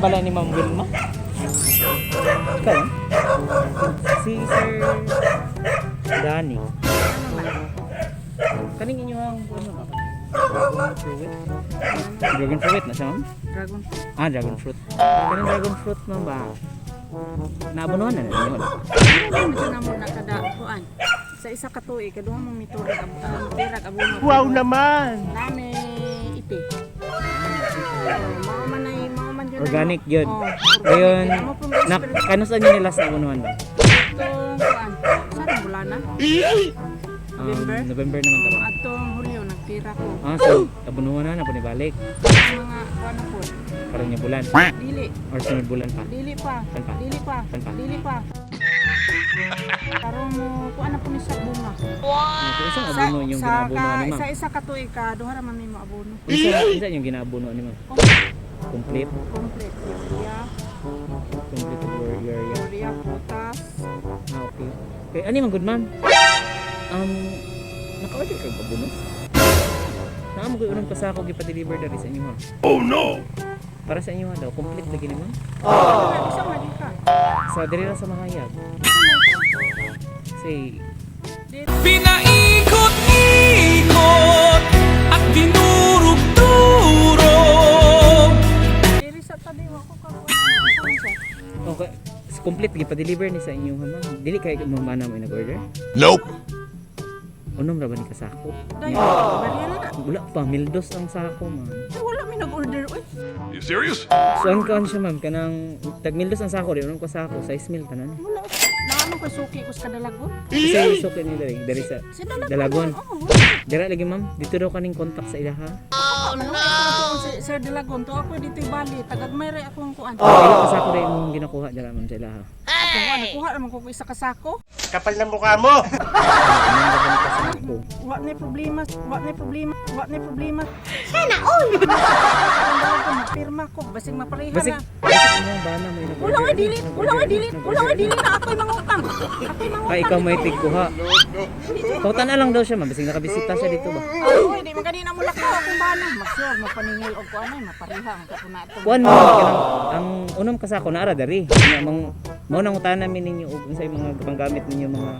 bala ni Ma'am Wilma? Ikaw? Si Sir Danny. Kaning inyo ang ano ba? Dragon fruit. Dragon fruit na siya, ma'am? Dragon. Ah, dragon fruit. Kaning dragon fruit, ma'am ba? Naabunuhan na ninyo wala pa? Ano mo na mo nakada kuan. Sa isa ka tuig kaduha mo miturag pirag abono. Wow naman. Nami ipi. Mao man yun. Organic yun. Oh, Ngayon, Amo po may spirit. kanusta nyo nila sa abunuhan ba? Atong kuan. Sa bulan na. November? November naman taro. Atong Hulyo nagtira ko. Ah, so abunuhan na po ni balik. Mga kuan po. Karon niya bulan. Dili. Or sunod bulan pa. Dili pa. Saan pa? Dili pa. Saan pa? Dili pa. Karon mo kuan na po ni sa bunga. So, isang abuno yung ginaabunuhan ni ma'am. Sa isa ka tuig ka duha ra man mo abono. Isa yung ginaabunuhan ni ma'am. Complete. Complete. Urea, Complete area. urea, potas. Ah, okay. Okay, ano yung good ma'am? Naka-order ka ba buno? Naamo ko unang kasako gipa-deliver dari sa inyo ma'am. Oh no. Para sa inyo daw, complete lagi ni ma'am. Isa man ka. Sa diri ra sa Mahayag. Say, Pinaikot-ikot at dinurog-durog. Diri sa tadiwa ko ka. okay, complete gipa-deliver ni sa inyo ma'am. Dili kay mamana mo nag-order? Nope. Unom ra ba ni kasako? Dayo, bariya na. Wala pa, mildos ang sako ma'am. Ay, wala mi nag-order oy. You serious? So ang kaon siya ma'am kanang tag mildos ang sako, di unong kasako, size meal tanan. Wala. Naano ko suki ko sa kadalagon. Kasi suki ni dari sa Sa dalagon. Dalagon. Oh, Dira lagi ma'am, dito daw kaning contact sa ilaha. ano no. Sir Dalagon to ako dito Bali. Tagagmay ra akong kuan. Dili kasako rin yung ginakuha dira ma'am sa ilaha. Ako nakuha naman ko isa ka sako. Kapal ng mukha mo. Anong gagawin kasako? Wa na problema. Sana all! Pirma ko basig mapareha Basig, na. basig mo bana mo yung Wala nga delete na ako'y mangutang. Ako'y mangutang. Ay, ikaw may tigkuha. Pautan na lang daw siya ma'am, basig nakabisita siya dito ba? Ay, di man kanina mo lakaw akong bana. Magsure, mapaningil og kuan ay mapareha ang kapunato. Kuan mo, kanang ang unang kasako na ara dari. Mao nang utanan namin ninyo og unsay mga panggamit ninyo mga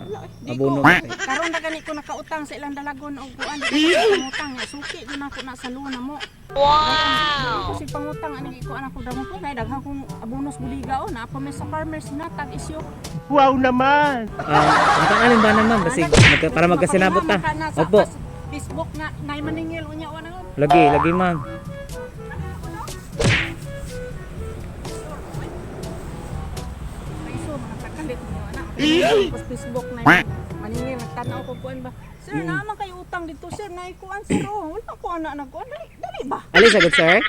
abono. Karon na gani ko nakautang sa ilang dalagon og kuan di ko pangutang nga suki gyud ako na sa luna mo. Wow. Kasi pangutang ani ko anak ko damo ko nay daghang kong abonos buliga o na pa may sa farmers na tag isyu. Wow naman. Ang tangalin ba naman basig para magkasinabot ta. Opo. Facebook nga nay maningil unya wa na. Lagi ma'am. Iso mga takalit mo anak. Sa Facebook na maningil nagtanaw ko kuan ba. Sir, naman kayo utang dito sir, nay kuan sir. Oh, wala ko anak na kuan. Dali ba? Ali sagot sir.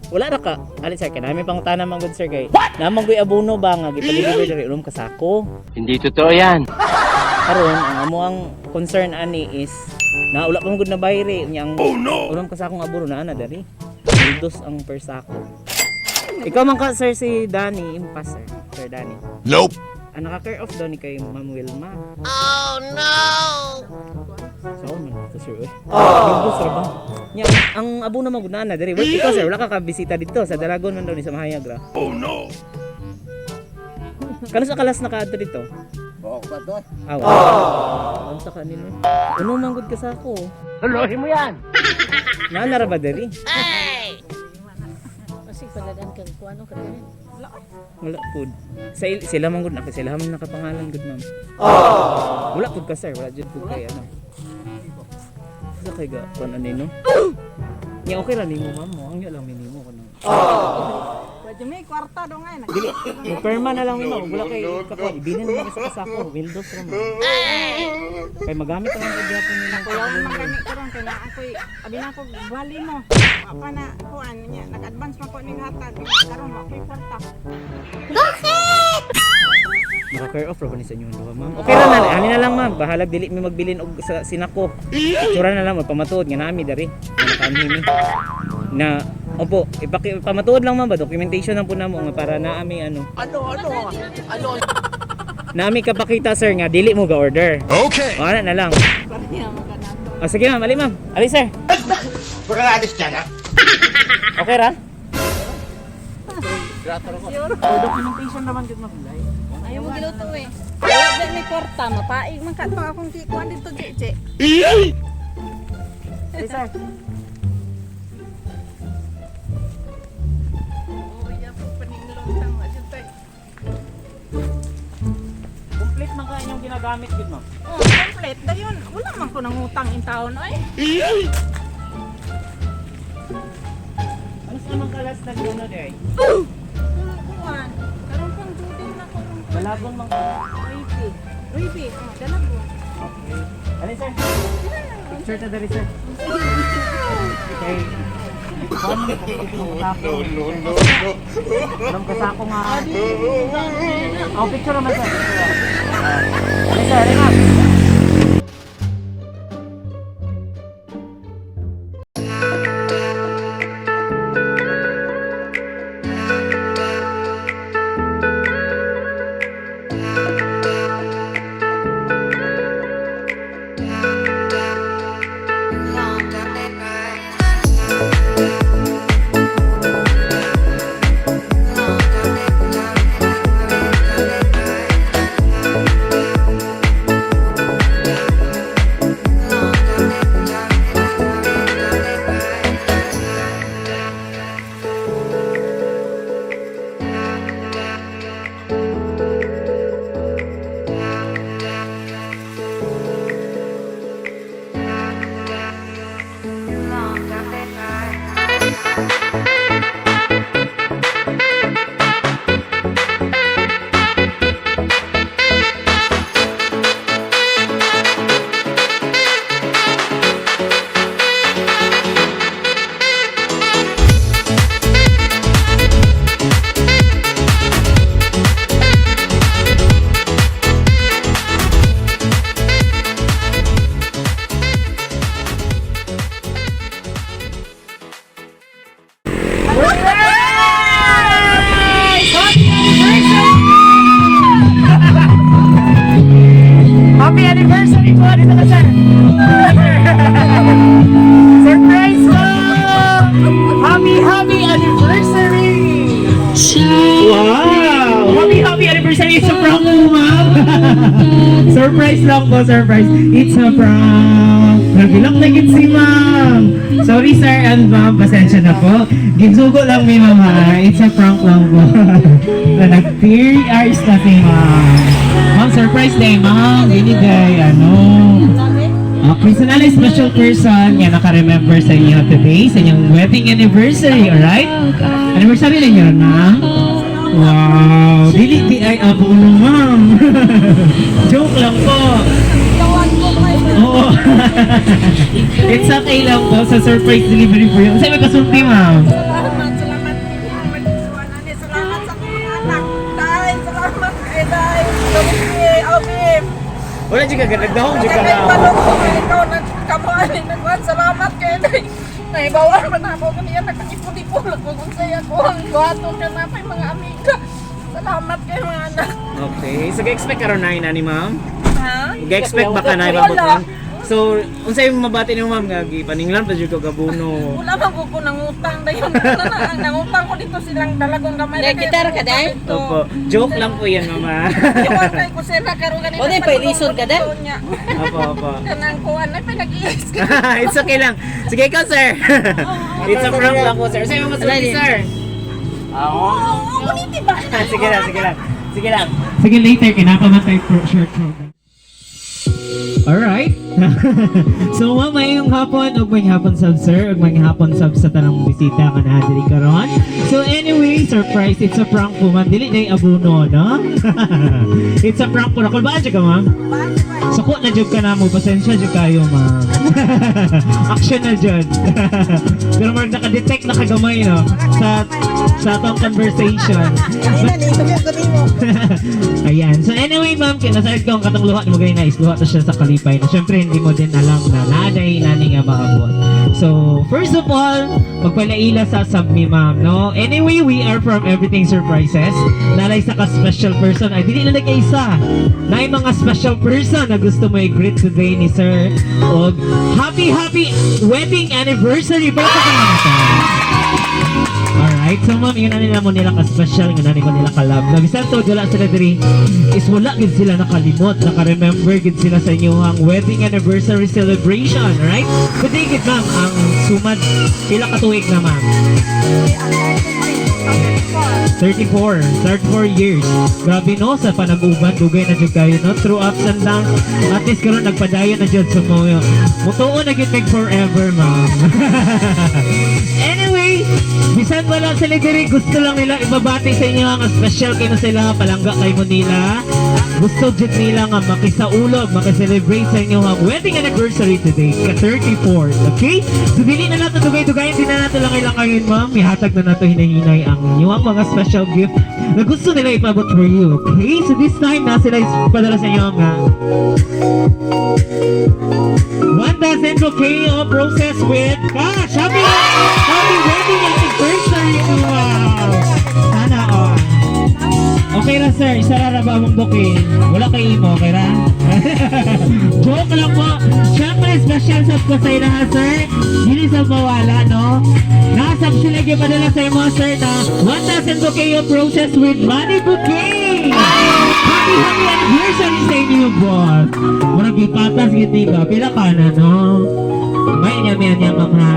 Wala ra ka. Ali sir, kanami pang tanan man good sir kay. Namang koy abono ba nga gipa-deliver diri unom kasako. Hindi totoo yan. Karon ang amo ang concern ani is na wala pa man gud na bayre unya ang unom kasako nga abono na ana dari. Mildos ang per sako. Ikaw man ka sir si Danny, impas sir. Sir Danny. Nope. Ang naka-care off daw ni kay Ma'am Wilma. Oh no! So, man ito sir. Mildos ra ba? Nya ang abono man gud na ana dari. Ikaw sir, wala ka kabisita dito sa Dalagon man daw ni sa Mahayag ra. Oh no. Kano sa kalas nakaadto dito? Oo ba to? Aw. Ano sa kanino? Uno man gud kasako. Halohin mo yan. Naana ra ba dari? Kasi paladan kang kuan o kadiri. Wala ay. Wala pud. Sila man gud sila man nakapangalan gud ma'am. Wala pud ka sir, wala jud pud kay ano. Sa kay ga kun anino? Nya okay ra nimo ma'am, mo ang lang minimo kuno. Pwede may kwarta do nga eh. Dili, perma na lang nimo, wala kay kako ibinin mo sa kasako, Windows ra mo. Kay magamit ang gyapon nila. Kuya man gani karon kay na ako'y abi na ko bali mo. Apa na kuan niya nag-advance man ko ning hatag. Karon wa ko'y kwarta. Naka-care off ra ba ni sa inyo duha ma'am? Okay ra na, ani na lang ma'am, bahalag dili mi magbilin og sa sinako. Itsura na lang magpamatuod nga nami dari. Kanhimi. Na opo, ipamatuod lang ma'am ba documentation lang po namo nga para naami ano. Ano? Naami kapakita sir nga dili mo ga order. Okay. Wala na lang. Pariya man kanato. Sige ma'am, ali ma'am. Ali sir. Baka na-alis dyan ha? Okay ra? Grator ko. Oh, documentation naman gud maglay. Ayaw mo giluto eh. Wala din may kwarta, mapaig man ka pa akong kikuan dito, Jeje. Hey, sir. Oh, iya po paninglong tang adyan tay. Complete man ka inyong ginagamit gud mo. Oh, complete dayon. Wala man ko nang utang in taon oy. Ano sa mga kalas na gano'n eh? Kuan. Karon pang dudin na ko rong Balagon man ka. Ruby. Ruby, oh, dalago. Okay. Ano sir? Picture ta dali sir. Okay. No. Alam ka sa ako nga. Oh, picture naman sir. Ano sir? Ano nga? Happy anniversary po! Dito ka sir! Surprise po! Happy anniversary! Wow! Happy anniversary! It's a prank po, ma'am! Surprise lang po, surprise! It's a prank! Nabilak na gid si ma'am! Sorry sir and ma'am, pasensya na po. Ginsugo lang mi ma'am ha. It's a prank lang po. Na nag-3 hours na si ma'am. Ma'am, surprise day, ma'am. Ini day, personally special person nga naka-remember sa inyo today, sa inyong wedding anniversary, alright? Anniversary ninyo, ma'am? Wow! Di ay abuno, ma'am. Joke lang po. Oo. It's okay lang po sa surprise delivery po yun. Kasi may kasulti, ma'am. Salamat sa mga anak. Dahil salamat kay Day. Alvin. Wala dyan ka, nagdahong dyan ka Kaya na. talong ko ikaw nagkamuali nagwan. Salamat kay Day. Naibawal man ako kaniya nakakipuli-pulot ko kung saya ko ang buhato ka na may mga amiga. Salamat kay mga anak. Okay. So, ga-expect ka rin na ni ma'am? Ha? Ga-expect ba ka na ibabot Wala. mo? So, unsay mo mabati ni ma'am nga gipaninglan pa jud ko gabuno. Wala man ko nangutang dayon. Ang nangutang ko dito silang dalagong gamay. Naggitar ka, Day? Opo. Joke lang po 'yan, mama. Iwan kay ko sila karon ganito. O, di, pailisod ka, Day? Opo. Kanang kuan ay pinag-iis. It's okay lang. Sige ikaw, sir. It's a prank lang po, sir. Sa'yo mo masulti, sir. Oo, kuniti ba? Sige lang. Sige, later. Kinakamatay for short program. Alright. So, mamayong hapon, ug may hapon sab sir, ug may hapon sab sa tanang bisita nga naa diri karon. So anyway, surprise, it's a prank po man. Dili day abuno, no? It's a prank po. Nakulbaan dyan ka, ma'am? Suko na jud ka na mo, pasensya jud kayo, ma'am. Action na jud. Pero marag naka-detect na kagamay, no? Sa atong conversation. Ayan. So anyway, ma'am, kinasaid ko ang katong luha mo ganyan na is luha to siya sa kalipay na syempre hindi mo din alam na nanay nga maabot. So, first of all, magpalaila sa submi, ma'am, no? Anyway, we are from Everything Surprises. Nalay sa ka-special person. Ay, dili na nag-isa. Na mga special person na gusto mo i-greet today ni Sir. O, happy wedding anniversary! Palakpakan naman, sir. Alright, so ma'am, yun na nila mo nila ka-special, yun na nila ka-love. Nabisan to, wala sila diri, is wala gid sila nakalimot, naka-remember gid sila sa inyong wedding anniversary celebration, right? Today gid ma'am, ang sumad, pila ka tuig na ma'am? 34 years. Grabe no, sa panag-uban, dugay na dyan kayo, no? Through ups and downs, at least karon nagpadayon na dyan sa mo. Mutuo na gid meg forever, ma'am. Anyway, bisan wala sila diri, gusto lang nila ibabati sa inyo ang special kayo sila, palangga kayo mo nila. Gusto dyan nila nga makisaulog, makiselebrate sa inyo ang wedding anniversary today, ka-34, okay? So, dili na nato dugay-dugayin, din na nato lang ilang ngayon, ma'am. Ihatag na nato hinahinay ang inyong mga special gift na gusto nila ipabot for you, okay? So, this time na sila padala sa inyo nga 1,000 bouquet of roses with cash. Happy wedding anniversary to sana all. Okay ra sir, isa ra ba mong bouquet? Wala kay imo, okay ra? Joke lang po. Siyempre, special sub ko sa ina sir. Hindi sa mawala, no? Nasab sila gipadala sa imo sir na 1,000 bouquet of roses with money bouquet. Happy anniversary sa inyo, boss. Murag ipatas giti ba? Pila ka na, no? May niya mga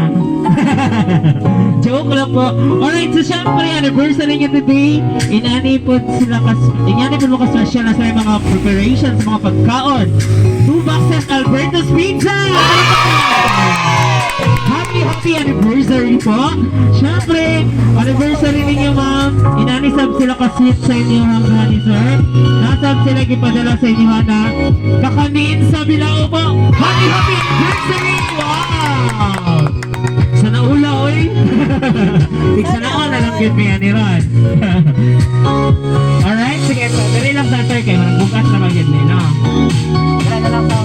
joke lang po. Alright, so syempre anniversary niya today. Inani po mo ka-special na sa mga preparations, mga pagkaon. 2 boxes Alberto's Pizza! Happy anniversary po. Syempre, anniversary ninyo ma'am. Inanisab sila ka-sweet sa inyo hanggang ni sir. Nasab sila gipadala sa inyo na kakanin sa bilao po. Happy anniversary! Wow! Sana ula, oy! Sana all na lang yun may aniran. Alright, sige. Dali lang sa sir kayo. Bukas na mag-yun nila. Dali na lang po.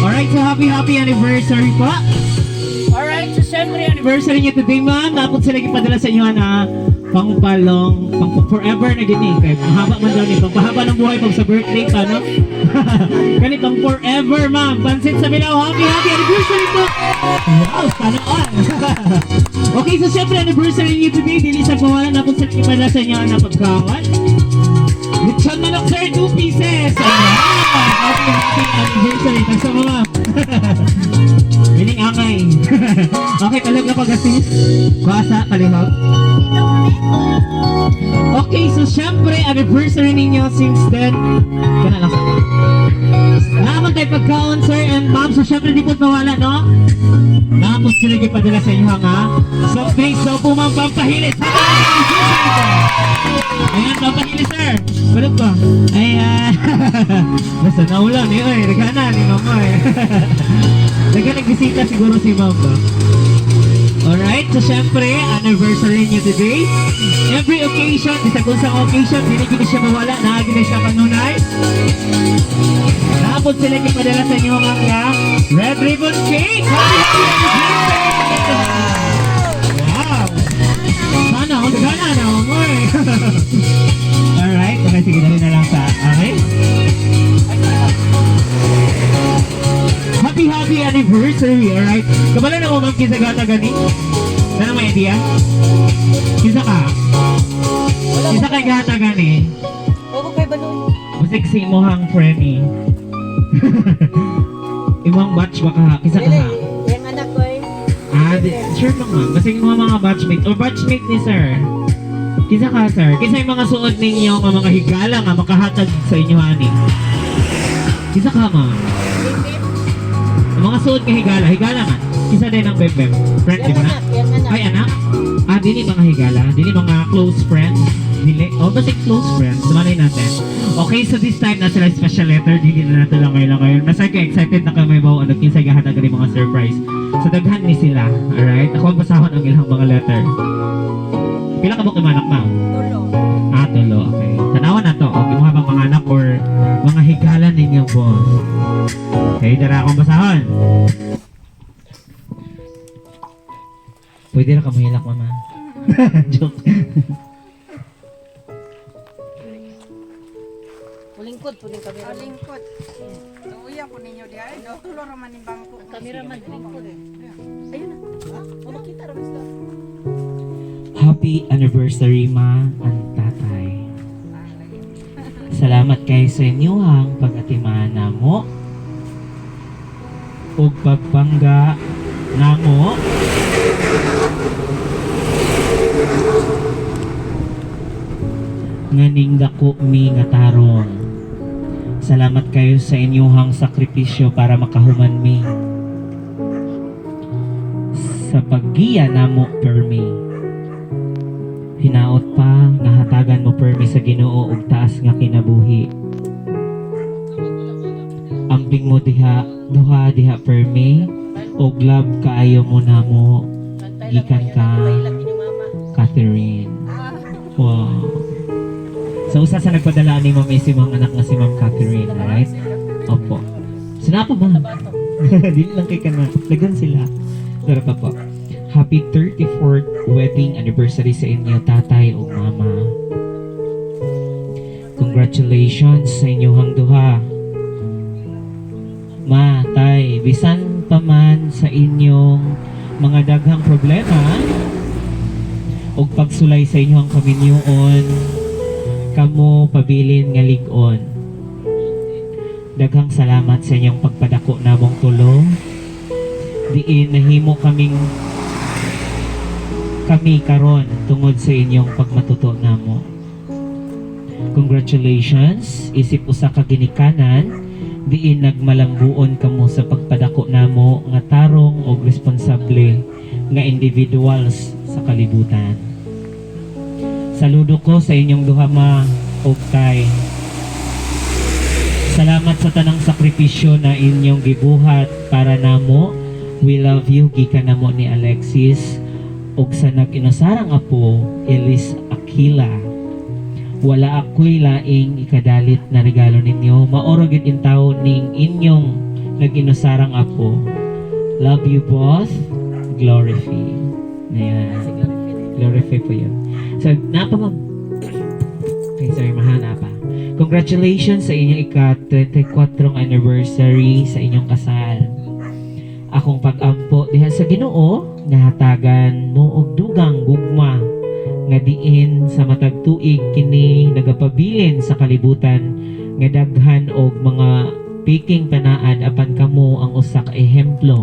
Alright, so happy anniversary po. Alright, so syempre anniversary niyo today ma'am. Napot sila ipadala sa inyo na pangpalong, forever na gini. Kaya mahaba man daw ni pagpahaba ng buhay pag sa birthday pa, no? Kani pang forever ma'am. Pansit sa Bilao, happy anniversary po. Wow, sana all. Okay, so syempre anniversary niyo today. Dili sa pawalan, napot sila ipadala sa inyo na pagkawan. Lechon manok sir, 2 pieces. Happy anniversary. Tagsa mo ma'am. Mining angay. Okay, talag na pag-assist. Basa, kalihot. Okay, so syempre, anniversary ninyo since then. Kana lang sa naman tayo pagkaon, sir and ma'am. So syempre, di po mawala, no? Nakapos sila ipadala sa inyo, ha? Soft drinks, so po ma'am, pampahilis. Ayan, pampahilis, sir. Balog ko. Ayan. Basta naulan, eh. Oy, nagana ni mama, eh. Nagbisita siguro si ma'am, ba? Alright, so syempre, anniversary niyo today. Every occasion, isa kung sa occasion, hindi siya mawala, naagi na siya kanunay. Tapos sila ipadala sa inyo mga red ribbon cake! Happy anniversary! Wow! Sana, gana na mo eh. Alright, okay, sige, dali na lang sa, okay? Happy anniversary, alright? Kabala na mo ma'am kisagata gani? Sana may idea? Kisa ka? Kisa ka gata gani? Oo, kay balon. Musik si mo hang friendly. Imong batch ba ka? Kisa ka ha? Yung anak ko eh. Sure lang ma'am. Kasi yung mga batchmate o batchmate ni sir. Kisa ka sir? Kisa yung mga suot ninyo mga higala nga makahatag sa inyo ani. Kisa ka ma'am? Mga suot ka higala nga. Kisa din ang bebem. Friend, di ba na? Ay, anak? Dili mga higala. Dili mga close friends. Dili. Basta close friends. Malay natin. Okay, so this time na sila special letter. Dili na natin lang ngayon. Nasa ka excited na kami mo. Ano, kinsa gahatag rin mga surprise. So, daghan ni sila. Alright? Ako ang basahon ang ilang mga letter. Pila ka mo kimanak, ma'am? Tulo. Tulo. Okay. Tanawan na to. Okay, mga bang mga anak or mga higala ninyong boss. Okay, dara akong basahon. Pwede na kamahilak, mama. Joke. Pulingkod, puling kamera. Pulingkod. Uya po ninyo diya. Tulo raman yung bangko. Kamera man, pulingkod. Happy anniversary, ma, ang tatay. Salamat kayo sa inyo ang pag-atimana mo ug pagpangga namo nganing dako mi nga tarong. Salamat kayo sa inyong sakripisyo para makahuman mi sa paggiya namo permi. Hinaot pa nga hatagan mo permi sa Ginoo ug taas nga kinabuhi. Ambing mo duha diha permi ug love kaayo mo namo gikan ka Catherine. Wow. So usa sa nagpadala ni Ma'am si Ma'am anak nga si Ma'am Catherine, right? Opo. Sinapo ba? Dili lang kay kana. Lagan sila. Pero pa po. Happy 34th wedding anniversary sa inyo, tatay o mama. Congratulations sa inyong duha. Ma, tay, bisan pa man sa inyong mga daghang problema o pagsulay sa inyong kaminyoon, kamo pabilin nga lig-on. Daghang salamat sa inyong pagpadako namong tulo. Diin nahimo kami karon tungod sa inyong pagmatuto namo. Congratulations, isip usa ka ginikanan, diin nagmalambuon kamo sa pagpadako namo nga tarong og responsable nga individuals sa kalibutan. Saludo ko sa inyong duha ma og tay. Salamat sa tanang sakripisyo na inyong gibuhat para namo. We love you gikan namo ni Alexis ug sa nag-inusarang apo Elis Aquila. Wala ako'y laing ikadalit na regalo ninyo. Maoro gid intaw ning inyong nag-inusarang apo. Love you both. Glorify. Ayan. Glorify po yun. So, okay, sorry, mahana pa. Congratulations sa inyong ika-24 anniversary sa inyong kasal. Akong pag-ampo diha sa Ginoo nga hatagan mo og dugang gugma nga diin sa matag tuig kini nagapabilin sa kalibutan nga daghan og mga piking panaad apan kamo ang usa ka ehemplo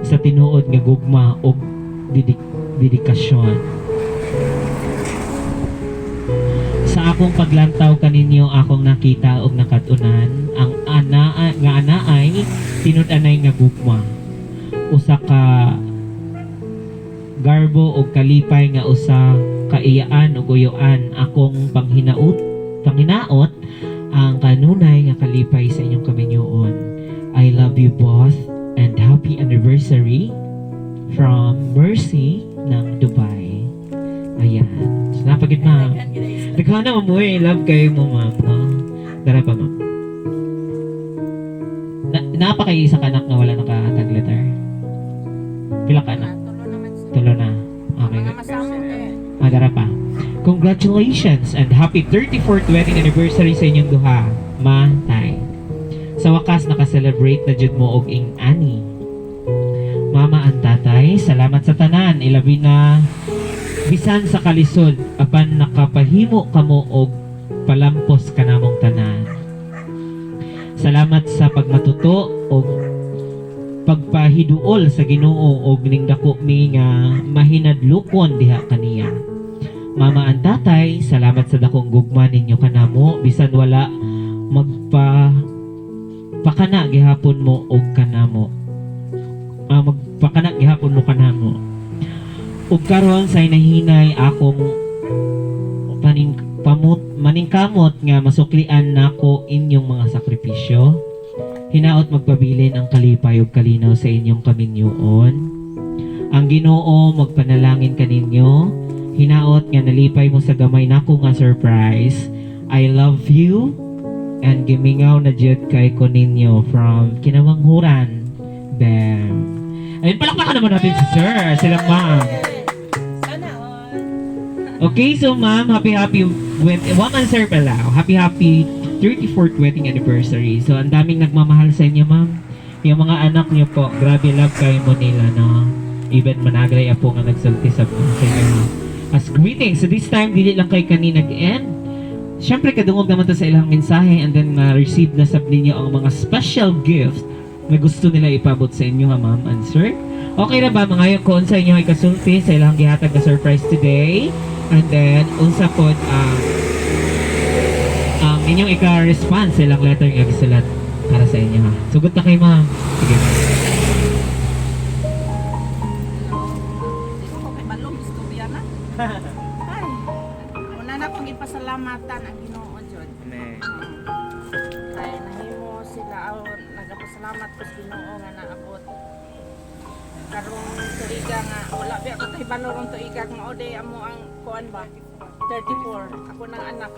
sa tinuod nga gugma og dedikasyon. Sa akong paglantaw kaninyo akong nakita og nakatunan ang nga anaay tinud-anay nga gugma. Usa ka garbo og kalipay nga usa kaiyaan ug uyoan akong panghinaot ang kanunay nga kalipay sa inyong kaminyoon. I love you both and happy anniversary from Mercy ng Dubai. Ayan. So, napagid ma'am. Nagkana mo love kayo mo ma'am. No? Dara pa ma'am. Napakaisa ka anak na wala nakatag letter. Pila ka anak? Tulo na. Okay. Dara pa. Congratulations and happy 34th wedding anniversary sa inyong duha, ma, tay. Sa wakas naka-celebrate na jud mo og ing ani. Mama ang tatay, salamat sa tanan. Ilabi na bisan sa kalisod apan nakapahimo kamo og palampos kanamong tanan. Salamat sa pagmatuto og pagpahiduol sa Ginoo og ningdako mi nga mahinadlukon diha kaniya. Mama ang tatay, salamat sa dakong gugma ninyo kanamo bisan wala pakana gihapon mo og kanamo. Magpakana gihapon mo kanamo. Ug karon sa inahinay akong maningkamot nga masuklian nako inyong mga sakripisyo. Hinaot magpabilin ang kalipay ug kalinaw sa inyong kaminyoon. Ang Ginoo magpanalangin kaninyo. Hinaot nga nalipay mo sa gamay nako nga surprise. I love you and gimingaw na jud kay ko ninyo from Kinamanghuran. Bam. Ayun, palakpakan naman natin si sir. Sila ma'am. Okay, so ma'am, happy woman sir pala. Happy 34th wedding anniversary. So, ang daming nagmamahal sa inyo, ma'am. Yung mga anak niyo po, grabe love kayo mo nila, no? even managray po nga nagsulti sa inyo as greetings. So this time dili lang kay kani nag-end. Syempre kadungog naman to sa ilang mensahe and then receive na sab ninyo ang mga special gift na gusto nila ipabot sa inyo ha ma'am and sir. Okay na ba mga kung sa inyo ay kasulti sa ilang gihatag na surprise today and then unsa pod inyong ika-response sa ilang letter nga gisulat para sa inyo ha. Sugot na kayo ma'am. Sige. Ako kay balong istorya na. Ay, una na kong ipasalamatan ang Ginoo jud. Amen. Kay nahimo sila nagapasalamat ko sa Ginoo nga naabot. Karong tuiga nga wala bi ako kay balong tuiga nga ode amo ang kuan ba 34 ako nang anak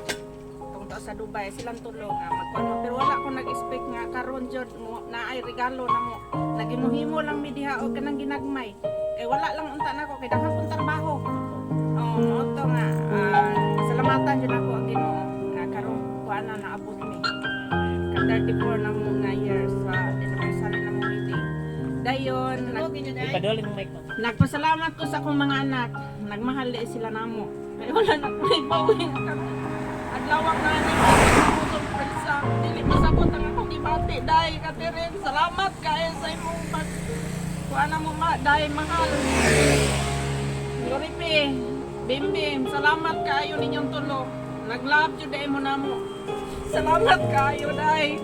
tungto sa Dubai silang tulo nga magkuan pero wala ko nag-expect nga karon jud na ay regalo namo nagimuhimo lang mi diha og kanang ginagmay wala lang unta nako kay daghang kong trabaho mo to nga salamatan jud ako ang Ginoo nga karon kuan na naabot mi ka 34 na mo nga years sa anniversary na mo meeting dayon Ipadol mo mic mo. nagpasalamat ko sa akong mga anak nagmahal sila namo kay wala na ko ibawing adlawak na ni surpresa dili masabot ang akong ibati dai Catherine salamat kay sa imong pag kuana mo ma dai mahal Loripe Bimbim salamat kaayo ninyong tulo naglove jud dai mo namo salamat kaayo dai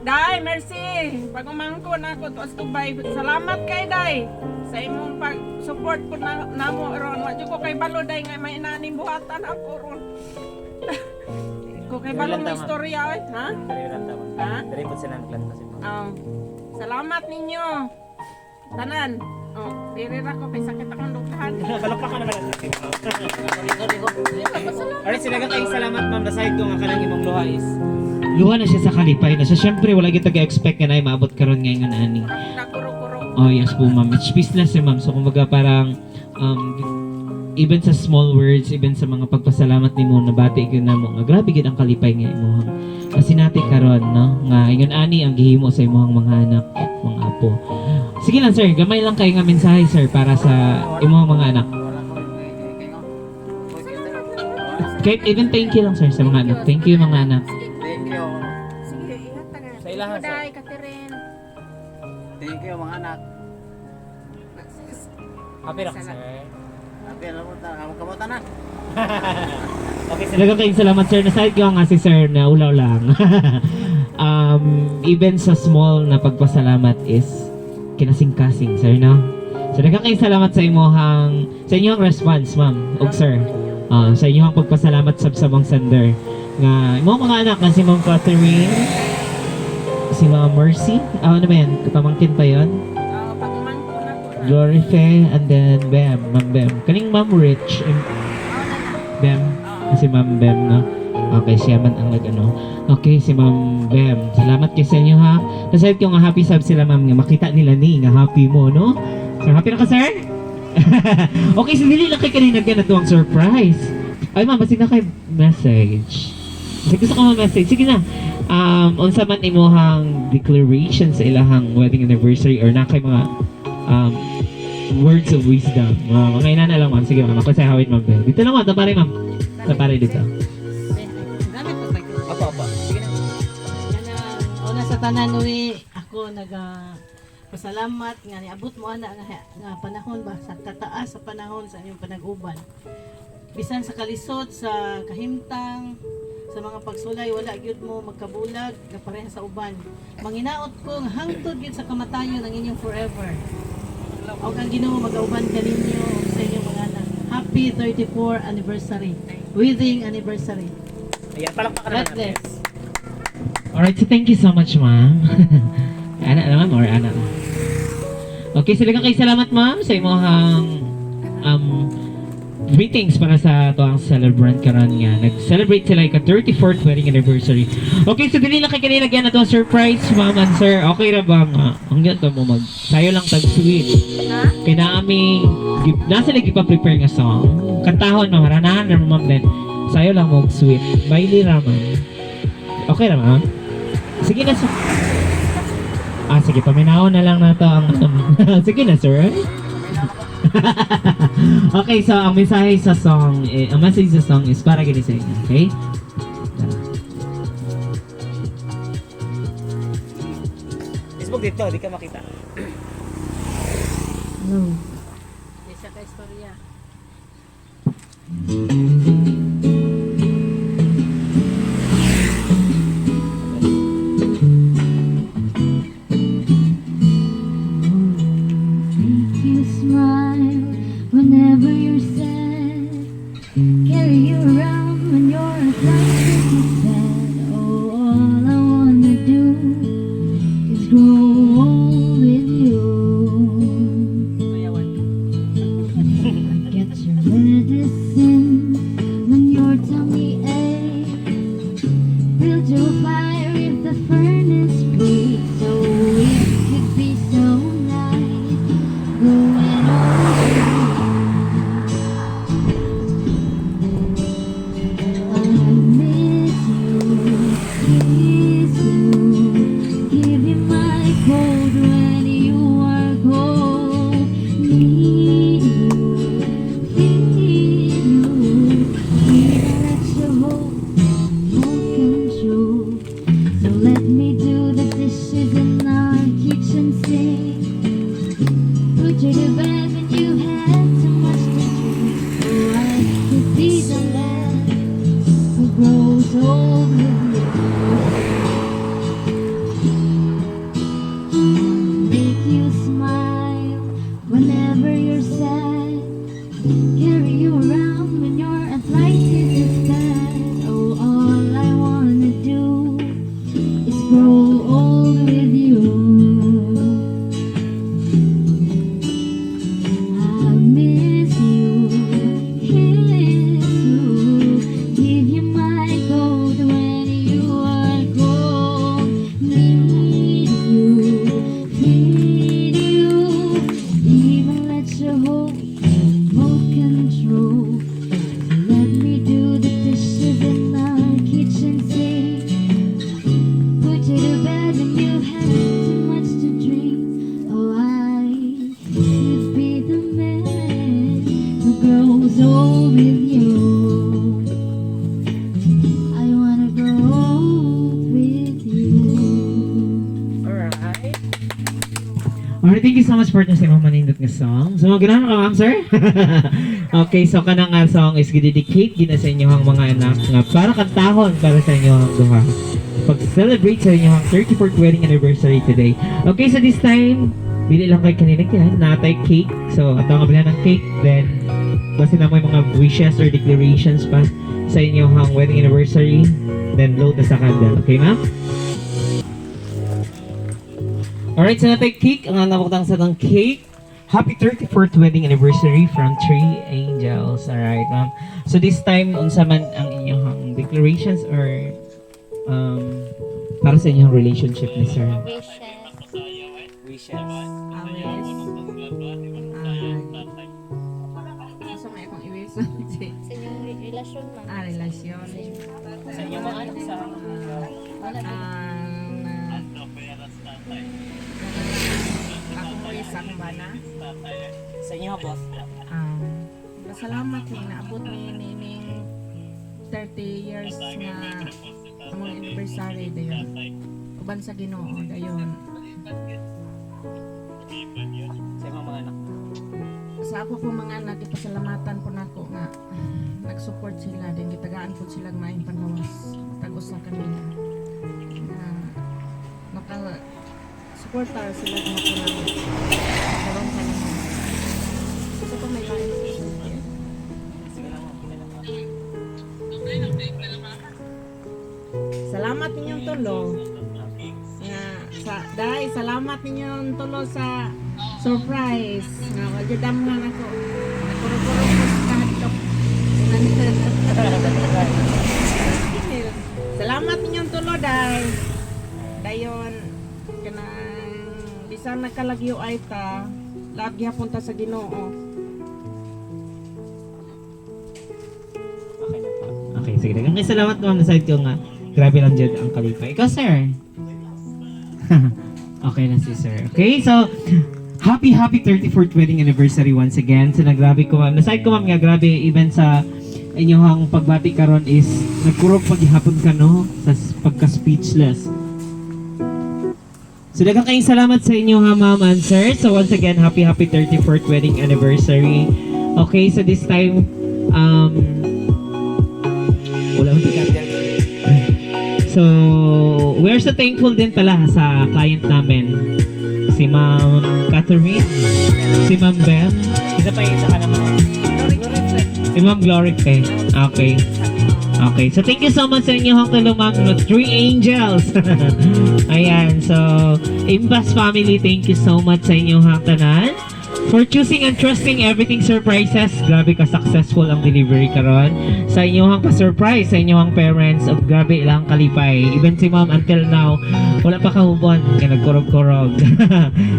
Dai, merci. Pagumangko na ako to Dubai. Salamat kay Dai sa imong pag-support ko na namo ron. Wa jud ko kay balo Dai nga may inaning buhatan ako ron. Ko kay balo ng istorya oy, ha? Ha? Dari po sila naglanta si ma'am. Salamat ninyo. Tanan. Diri ra ko kay sakit akong dukahan. Balok pa ka naman. Alright, sila kayong salamat ma'am. Nasahid ko nga kanang imong luha is Luha na siya sa kalipay na siya. Siyempre, wala kita ka-expect na ay maabot karon ngayon nga ani. Nakuro-kuro. Oh, yes po, ma'am. It's speechless si ma'am. So, kumbaga parang, even sa small words, even sa mga pagpasalamat ni mo, nabati ka na mo, nga grabe gid ang kalipay nga imo. Kasi natin karon no? Nga, ingon ani ang gihimo sa imong mga anak, mga apo. Sige lang, sir. Gamay lang kayo nga mensahe, sir, para sa imong mga anak. Kahit even thank you lang, sir, sa mga anak. Thank you, mga anak. Thank you. Sige, ihatag na. Sa ilahan, sir. Dai, Catherine. Thank you mga anak. happy ra ka sir. Happy na mo ta. Kamutan na. Okay sir. Talagang kayong salamat, sir. Nasahid ko nga si sir na ulaw lang. Even sa small na pagpasalamat is kinasing-kasing, sir, no? So, kayong salamat sa sa inyong response, ma'am, og sir. Sa inyong pagpasalamat sa sabang sender. Nga, imong mga anak na si Ma'am Catherine, si Ma'am Mercy, ano ba yan? Pamangkin pa yon? Pagumangko na ko. Glory Faye, and then Bem, Ma'am Bem. Kaning Ma'am Rich, Bem, si Ma'am Bem, no? Okay, siya man ang nag-ano. Okay, si Ma'am Bem. Salamat kayo sa inyo, ha? Nasahid ko nga happy sab sila, ma'am, nga makita nila ni, nga happy mo, no? So, happy na ka, sir? Okay, so dili lang kay kanina na to ang surprise. Ay, ma'am, basig na kay message. Kasi gusto ko message. Sige na. Unsa man imuhang declaration sa ilahang wedding anniversary or na kay mga words of wisdom. Mga ina na lang, ma'am. Sige, ma'am. Ako sa hawid, ma'am. Dito lang, ma'am. Tapare, ma'am. Tapare dito. Opo. Sige na. Una sa tanan uwi, ako pasalamat nga niabot mo ana nga panahon ba sa kataas sa panahon sa inyong panag-uban. Bisan sa kalisod, sa kahimtang, sa mga pagsulay wala gyud mo magkabulag kapareha sa uban. Manginaot ko nga hangtod gyud sa kamatayon ang inyong forever. Og ang Ginoo mag-auban kaninyo sa inyong mga anak. Happy 34th anniversary. Wedding anniversary. Ayan, palakpakan God naman. bless. Alright, so thank you so much, ma'am. Anak naman or anak? Okay, sila kayo salamat, ma'am, sa imong greetings para sa tuang celebrant karon nga. Nag-celebrate sila ka 34th wedding anniversary. Okay, so dili na kay kanina gyud na to surprise, ma'am and sir. Okay ra ba nga? Ang ganto mo sayo lang tag sweet. Kay naami nasa lagi pa prepare nga song. Kantahon no, haranahan na ma'am then. Sayo lang mo sweet. Baili ra ma'am. Okay ra ma'am. Sige na. Sige, paminaw na lang nato ang sige na, sir. Okay, so ang mensahe sa song, ang message sa song is para gini sa inyo, okay? Facebook dito, di ka makita. Isa ka istorya. You smile whenever you're sad. Carry you around when you're like sad. Oh, all I wanna do is grow old with you. Get your medicine when your tummy aches. Build your fire if the furnace breaks. So it could be so nice growing old with you. I miss you, kiss you, give you my cold when you are cold. Need you, feel you, even let you hold control. So let me do the dishes in our kitchen sink. Put you to bed when you had too much to drink. So I could be the man who grows old with you. Make you smile whenever you're sad. Carry you around when your arthritis is bad. Oh, all I wanna do is grow old with you. I miss you, kiss you, give you my gold when you are cold. Need you, feed you, even let you hold remote control. Let me do the dishes in our kitchen sink. Put you to bed when you had too much to drink. Oh, I could be the man who grows old with you. I wanna grow old with you. Alright. Alright, thank you so much for sa imong manindot nga song. So, ganahan ka, ma'am, sir? Okay, so kanang nga song is gidedicate gina sa inyong mga anak nga para kantahon para sa inyong duha. Pag-celebrate sa inyong 34th wedding anniversary today. Okay, so this time, bili lang kay kanina kaya natay cake. So, ato nga bilhan ng cake. Then, basta na mo yung mga wishes or declarations pa sa inyong wedding anniversary. Then, load na sa candle. Okay, ma'am? Alright, so natay cake. Ang nabuktan sa ng cake. Happy 34th wedding anniversary from Three Angels. Alright, ma'am. So this time, unsa man ang inyong declarations or para sa inyong relationship ni sir? Wishes. Asa may akong iwis? Sa inyong relasyon man. Relasyon. Sa inyong mga anak sa Ako mo isang bana. sa inyo boss. Salamat ni naabot ni 30 years nga among anniversary dayon. Uban sa Ginoo dayon. Sa inyong mga anak. Sa ako kong mga anak, ipasalamatan po nako nga nag-support sila din gitagaan po silang maayong panhawas tag-usa kanila. Naka supportar sila nga po namin. Karon ka naman. Gusto ko may kain sa sila. Salamat ninyong tulo. Dahil salamat ninyong tulo sa surprise. Nga waljudam nga nako. Nakuro-kuro ko sa kahadlok. Salamat ninyong tulo dahil dayon kanang bisan nagkalagyo ay ta lagi punta sa Ginoo. Okay na po. Okay, sige. Daghang salamat ma'am sa side ko nga. Grabe lang dyan ang kalipay. Ikaw, sir. Okay na si sir. Okay, so happy 34th wedding anniversary once again. So nagrabe ko ma'am. Naside ko ma'am nga grabe even sa inyong pagbati karon is nagkurog paghihapon ka no sa pagka-speechless. So daghang kayong salamat sa inyo ha ma'am and sir. So once again, happy 34th wedding anniversary. Okay, so this time wala mo So, we're so thankful din pala sa client namin. Si Ma'am Catherine, si Ma'am Beth, isa pa yung isa ka naman. Si Ma'am Glorife. Okay. Okay, so thank you so much sa inyo hong tulong ma'am. 3 angels. Ayan, so Imbas family, thank you so much sa inyong tanan for choosing and trusting everything surprises. Grabe ka successful ang delivery karon sa inyong pa-surprise sa inyong parents of grabe ilang kalipay. Even si ma'am until now wala pa kahubon kaya nagkurog-kurog.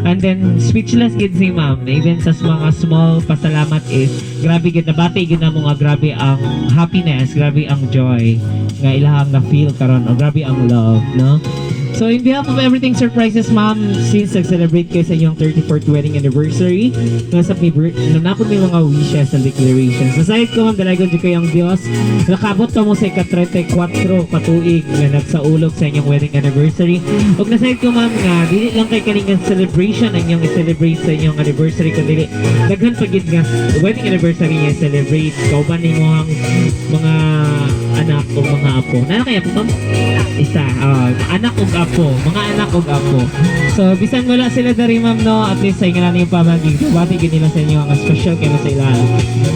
And then speechless gid si ma'am even sa mga small pasalamat is grabe gid nabati gid na mo nga grabe ang happiness, grabe ang joy nga ilahang na feel karon o grabe ang love, no? So in behalf of Everything Surprises, ma'am, since nag-celebrate kayo sa inyong 34th wedding anniversary, nasa nanapod may mga wishes and declarations. Nasayad ko, ma'am, dalagon di kayong Diyos. Nakabot ka mo sa ika-34 katuig na nagsaulog sa inyong wedding anniversary. Huwag nasayad ko, ma'am, nga, dili lang kay kaningang celebration ang inyong i-celebrate sa inyong anniversary, kundi daghan pagid nga wedding anniversary niya celebrate. Kauban ni mo ang mga anak o mga apo. Nana kaya po, ma'am? Isa. Anak o apo. Mga anak o apo. So, bisan wala sila dari, ma'am, no? At least sa inyo na yung pamagig. Bati gid nila sa inyo ang special kayo sa ilan.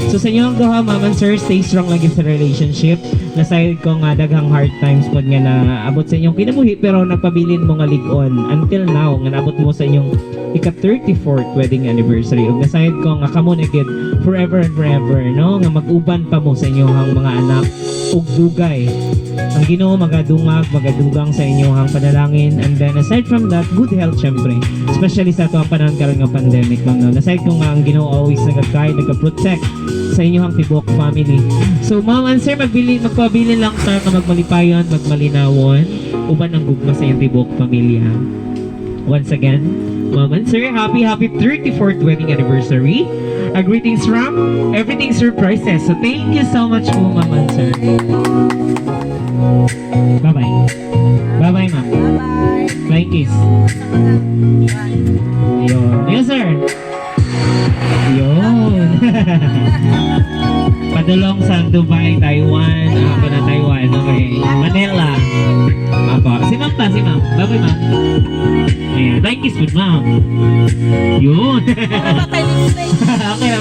So, sa inyo ang duha, ma'am and sir, stay strong lagi sa relationship. Nasayad ko nga daghang hard times po nga na abot sa inyong kinabuhi pero nagpabilin mo nga ligon until now nga naabot mo sa inyong ika-34th wedding anniversary. Ug nasayad ko nga kamo na gid forever and forever, no? Nga mag-uban pa mo sa inyong mga anak ug dugay. Ang Ginoo magadungag, magadugang sa inyong panalangin, and then aside from that, good health syempre. Especially sa ato ang panahon karon nga pandemic, ma'am, no? Aside ko nga ang Ginoo always nagka-guide, nagka-protect sa inyong tibok family. So ma'am and sir, magpabilin lang ta nga magmalipayon, magmalinawon, uban ang gugma sa inyong tibok pamilya. Once again, ma'am and sir, happy 34th wedding anniversary. Greetings from Everything Surprises. So thank you so much po, ma'am and sir. Bye-bye. Bye-bye, ma'am. Bye-bye. Flying kiss. Ayun. Yes, sir. Ayun. Padulong sa Dubai, Taiwan. Ako na Taiwan. Okay. Manila. Apo. Si ma'am ta, si ma'am. Bye-bye, ma'am. Ayan. Flying kiss with ma'am. Yun. Patay lipstick. Okay lang.